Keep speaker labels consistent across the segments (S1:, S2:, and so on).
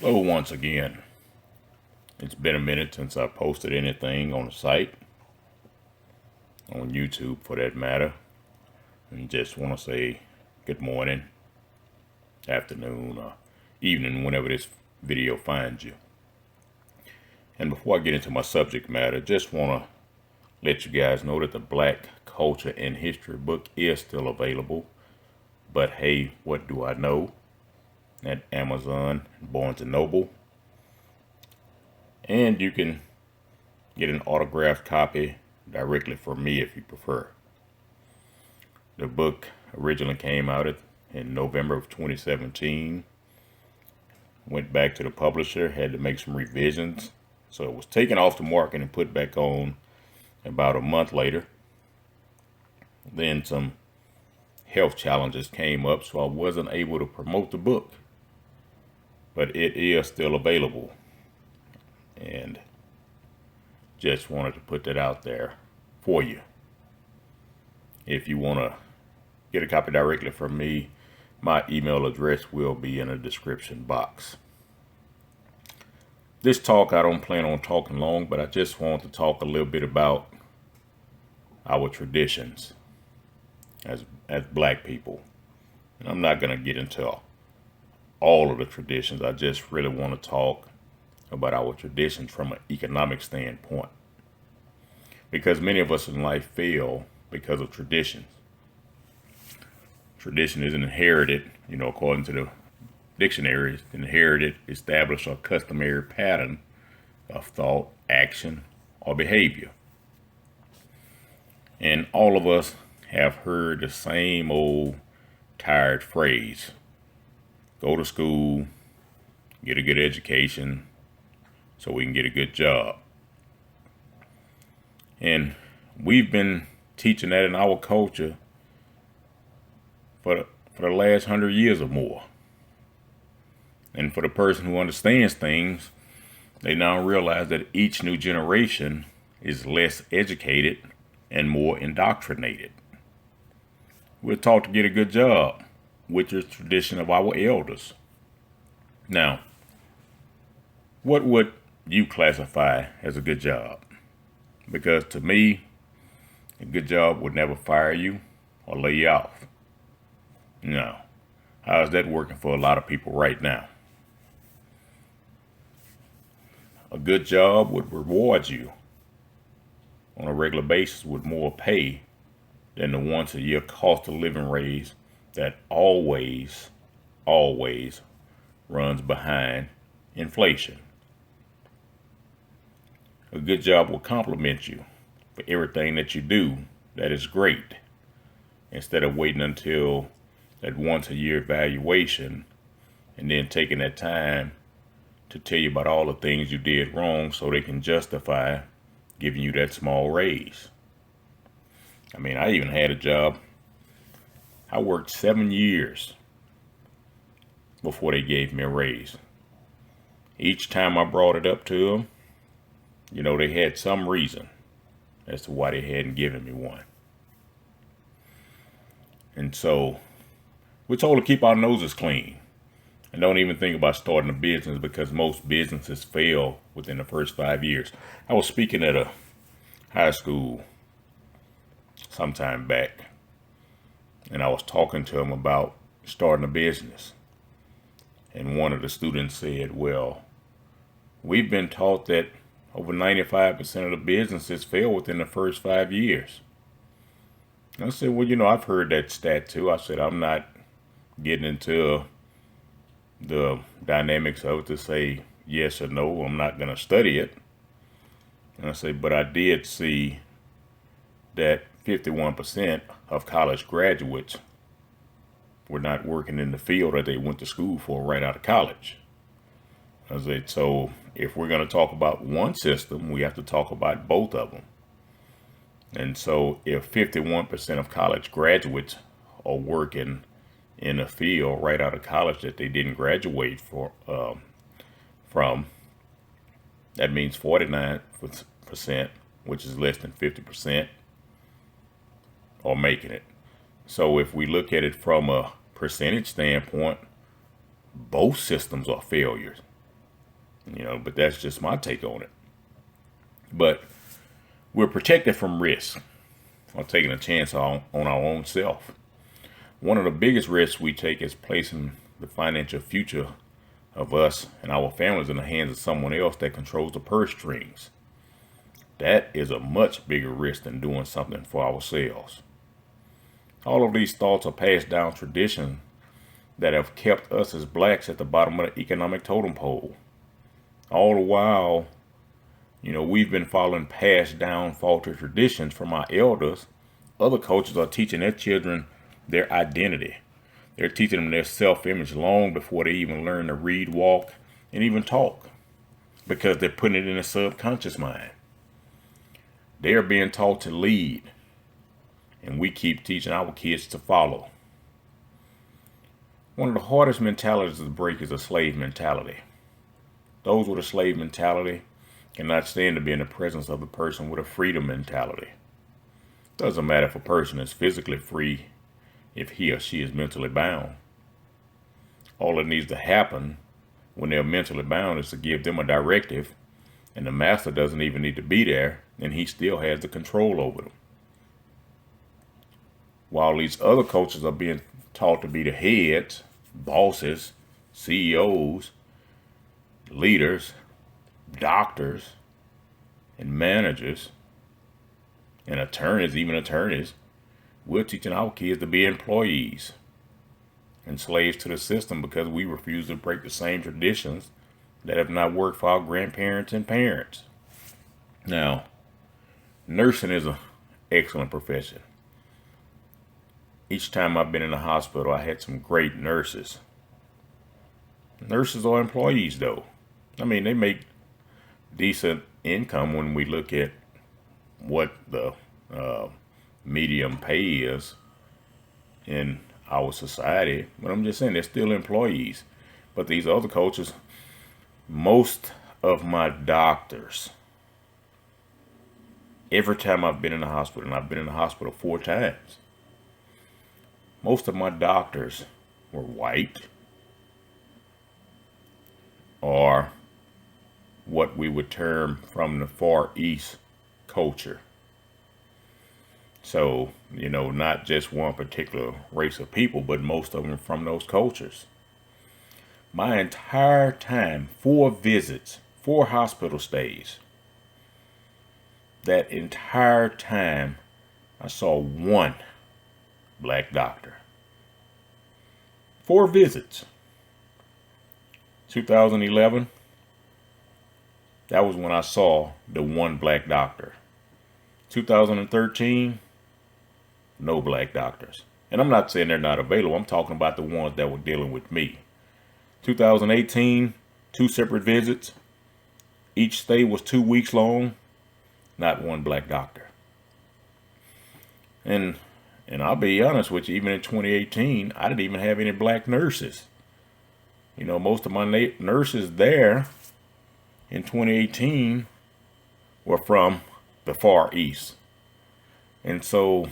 S1: Hello once again. It's been a minute since I posted anything on the site, on YouTube for that matter. And just want to say good morning, afternoon, or evening, whenever this video finds you. And before I get into my subject matter, just want to let you guys know that the Black Culture and History book is still available. But hey, what do I know? At Amazon, Barnes & Noble. And you can get an autographed copy directly from me if you prefer. The book originally came out in November of 2017. Went back to the publisher, had to make some revisions. So it was taken off the market and put back on about a month later. Then some health challenges came up, so I wasn't able to promote the book. But it is still available. And just wanted to put that out there for you. If you want to get a copy directly from me, my email address will be in the description box. This talk, I don't plan on talking long, but I just want to talk a little bit about our traditions as black people. And I'm not going to get into all of the traditions. I just really want to talk about our traditions from an economic standpoint. Because many of us in life fail because of traditions. Tradition is inherited, according to the dictionary, it's inherited, established, or customary pattern of thought, action, or behavior. And all of us have heard the same old tired phrase: go to school, get a good education, so we can get a good job. And we've been teaching that in our culture for the last 100 years or more. And for the person who understands things, they now realize that each new generation is less educated and more indoctrinated. We're taught to get a good job, which is tradition of our elders. Now, what would you classify as a good job? Because to me, a good job would never fire you or lay you off. No. How's that working for a lot of people right now? A good job would reward you on a regular basis with more pay than the once a year cost of living raise that always runs behind inflation. A good job will compliment you for everything that you do that is great, instead of waiting until that once a year evaluation and then taking that time to tell you about all the things you did wrong so they can justify giving you that small raise. I mean, I even had a job. I worked 7 years before they gave me a raise. Each time I brought it up to them, they had some reason as to why they hadn't given me one. And so we're told to keep our noses clean and don't even think about starting a business, because most businesses fail within the first 5 years. I was speaking at a high school sometime back, and I was talking to them about starting a business. And one of the students said, well, we've been taught that over 95% of the businesses fail within the first 5 years. And I said, well, I've heard that stat too. I said, I'm not getting into the dynamics of it to say yes or no. I'm not going to study it. And I said, but I did see that 51% of college graduates were not working in the field that they went to school for right out of college. I said, so if we're going to talk about one system, we have to talk about both of them. And so if 51% of college graduates are working in a field right out of college that they didn't graduate from, that means 49%, which is less than 50%, are making it. So if we look at it from a percentage standpoint, both systems are failures. But that's just my take on it. But we're protected from risk or taking a chance on our own self. One of the biggest risks we take is placing the financial future of us and our families in the hands of someone else that controls the purse strings. That is a much bigger risk than doing something for ourselves. All of these thoughts are passed down traditions that have kept us as blacks at the bottom of the economic totem pole. All the while, we've been following passed down faulty traditions from our elders. Other cultures are teaching their children their identity. They're teaching them their self-image long before they even learn to read, walk, and even talk, because they're putting it in their subconscious mind. They're being taught to lead, and we keep teaching our kids to follow. One of the hardest mentalities to break is a slave mentality. Those with a slave mentality cannot stand to be in the presence of a person with a freedom mentality. Doesn't matter if a person is physically free if he or she is mentally bound. All that needs to happen when they're mentally bound is to give them a directive, and the master doesn't even need to be there, and he still has the control over them. While these other cultures are being taught to be the heads, bosses, CEOs, leaders, doctors, and managers, and attorneys, we're teaching our kids to be employees and slaves to the system because we refuse to break the same traditions that have not worked for our grandparents and parents. Now, nursing is an excellent profession. Each time I've been in the hospital, I had some great nurses. Nurses are employees, though. They make decent income when we look at what the medium pay is in our society. But I'm just saying, they're still employees. But these other cultures, most of my doctors, every time I've been in the hospital, and I've been in the hospital 4 times, most of my doctors were white, or what we would term from the Far East culture. So, not just one particular race of people, but most of them from those cultures. My entire time, 4 visits, 4 hospital stays, that entire time I saw 1 black doctor. 4 visits. 2011, that was when I saw the 1 black doctor. 2013, no black doctors. And I'm not saying they're not available. I'm talking about the ones that were dealing with me. 2018, 2 separate visits. Each stay was 2 weeks long. Not 1 black doctor. And I'll be honest with you, even in 2018, I didn't even have any black nurses. Most of my nurses there in 2018 were from the Far East. And so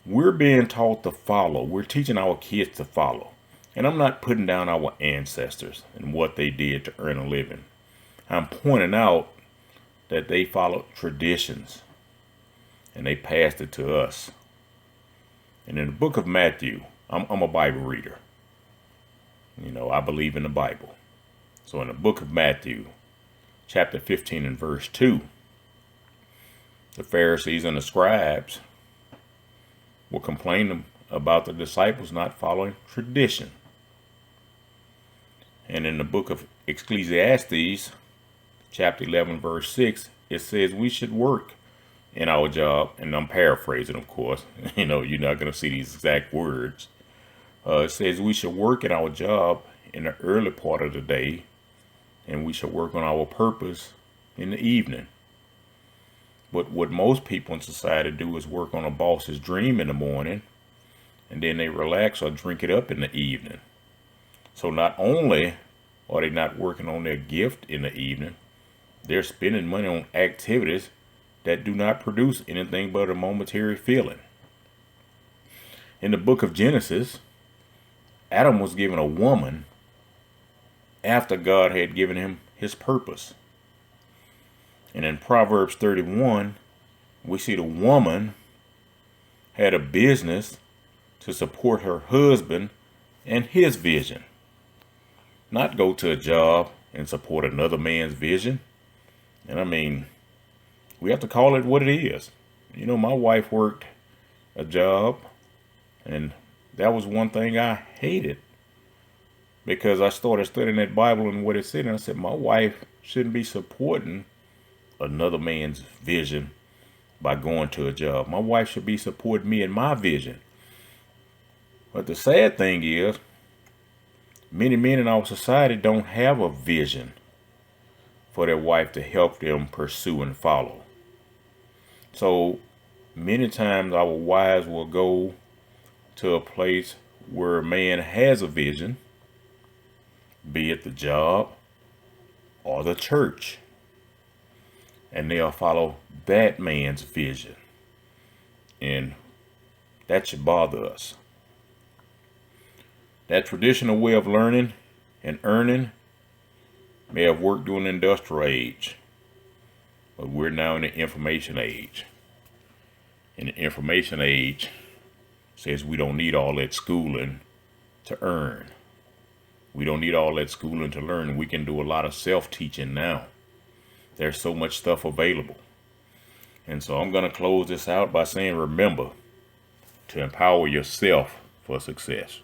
S1: we're being taught to follow. We're teaching our kids to follow. And I'm not putting down our ancestors and what they did to earn a living. I'm pointing out that they followed traditions and they passed it to us. And in the book of Matthew, I'm a Bible reader. I believe in the Bible. So in the book of Matthew, chapter 15 and verse 2, the Pharisees and the scribes were complaining about the disciples not following tradition. And in the book of Ecclesiastes, chapter 11, verse 6, it says we should work in our job. And I'm paraphrasing, of course. You're not going to see these exact words. It says we should work in our job in the early part of the day, and we should work on our purpose in the evening. But what most people in society do is work on a boss's dream in the morning, and then they relax or drink it up in the evening. So not only are they not working on their gift in the evening, they're spending money on activities that do not produce anything but a momentary feeling. In the book of Genesis, Adam was given a woman after God had given him his purpose. And in Proverbs 31, we see the woman had a business to support her husband and his vision, not go to a job and support another man's vision. And I mean, we have to call it what it is. You know, my wife worked a job, and that was one thing I hated, because I started studying that Bible and what it said, and I said, my wife shouldn't be supporting another man's vision by going to a job. My wife should be supporting me in my vision. But the sad thing is, many men in our society don't have a vision for their wife to help them pursue and follow. So many times our wives will go to a place where a man has a vision, be it the job or the church, and they'll follow that man's vision. And that should bother us. That traditional way of learning and earning may have worked during the industrial age, but we're now in the information age. And the information age says we don't need all that schooling to earn. We don't need all that schooling to learn. We can do a lot of self-teaching now. There's so much stuff available. And so I'm going to close this out by saying, remember to empower yourself for success.